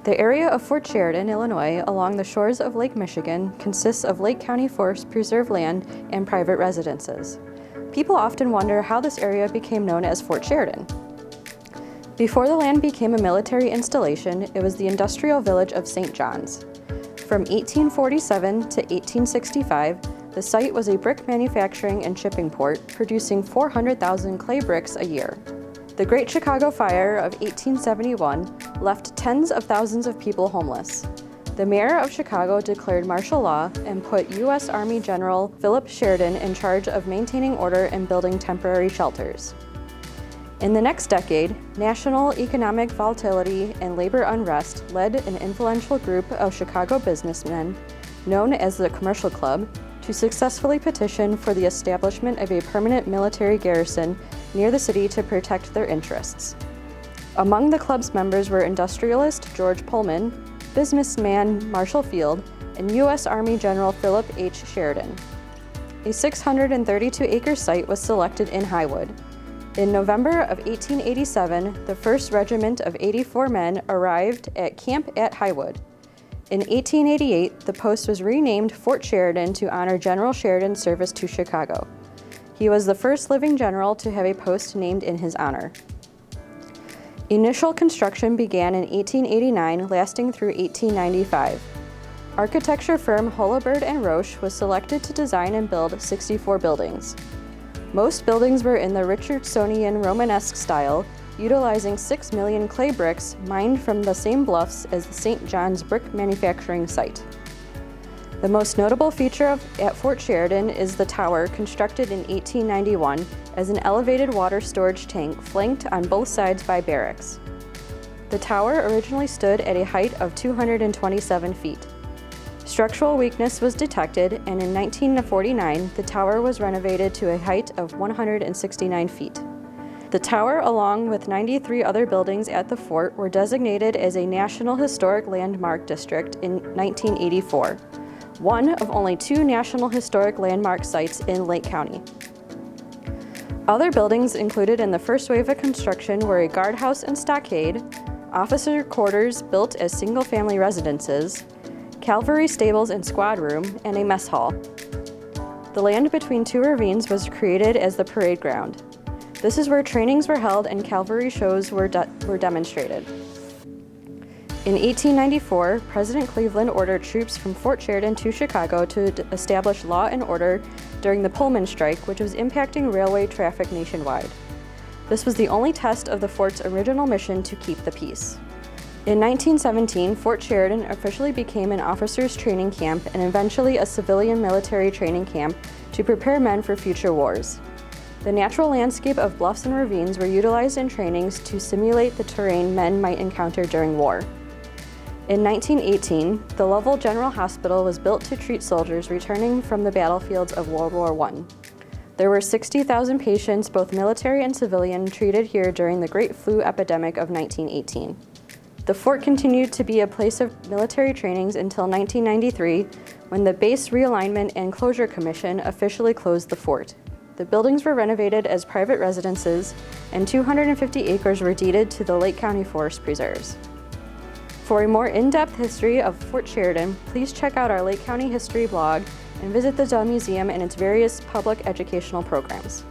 The area of Fort Sheridan, Illinois, along the shores of Lake Michigan, consists of Lake County Forest Preserve land and private residences. People often wonder how this area became known as Fort Sheridan. Before the land became a military installation, it was the industrial village of St. John's. From 1847 to 1865, the site was a brick manufacturing and shipping port, producing 400,000 clay bricks a year. The Great Chicago Fire of 1871 left tens of thousands of people homeless. The mayor of Chicago declared martial law and put U.S. Army General Philip Sheridan in charge of maintaining order and building temporary shelters. In the next decade, national economic volatility and labor unrest led an influential group of Chicago businessmen, known as the Commercial Club, to successfully petition for the establishment of a permanent military garrison near the city to protect their interests. Among the club's members were industrialist George Pullman, businessman Marshall Field, and U.S. Army General Philip H. Sheridan. A 632-acre site was selected in Highwood. In November of 1887, the 1st Regiment of 84 men arrived at Camp at Highwood. In 1888, the post was renamed Fort Sheridan to honor General Sheridan's service to Chicago. He was the first living general to have a post named in his honor. Initial construction began in 1889, lasting through 1895. Architecture firm Holabird and Roche was selected to design and build 64 buildings. Most buildings were in the Richardsonian Romanesque style, utilizing 6 million clay bricks mined from the same bluffs as the St. John's brick manufacturing site. The most notable feature at Fort Sheridan is the tower, constructed in 1891 as an elevated water storage tank flanked on both sides by barracks. The tower originally stood at a height of 227 feet. Structural weakness was detected, and in 1949, the tower was renovated to a height of 169 feet. The tower, along with 93 other buildings at the fort, were designated as a National Historic Landmark District in 1984, one of only 2 National Historic Landmark sites in Lake County. Other buildings included in the first wave of construction were a guardhouse and stockade, officer quarters built as single-family residences, cavalry stables and squad room, and a mess hall. The land between 2 ravines was created as the parade ground. This is where trainings were held and cavalry shows were demonstrated. In 1894, President Cleveland ordered troops from Fort Sheridan to Chicago to establish law and order during the Pullman strike, which was impacting railway traffic nationwide. This was the only test of the fort's original mission to keep the peace. In 1917, Fort Sheridan officially became an officers' training camp and eventually a civilian military training camp to prepare men for future wars. The natural landscape of bluffs and ravines were utilized in trainings to simulate the terrain men might encounter during war. In 1918, the Lovell General Hospital was built to treat soldiers returning from the battlefields of World War I. There were 60,000 patients, both military and civilian, treated here during the Great Flu epidemic of 1918. The fort continued to be a place of military trainings until 1993, when the Base Realignment and Closure Commission officially closed the fort. The buildings were renovated as private residences, and 250 acres were deeded to the Lake County Forest Preserves. For a more in-depth history of Fort Sheridan, please check out our Lake County History blog and visit the Dunn Museum and its various public educational programs.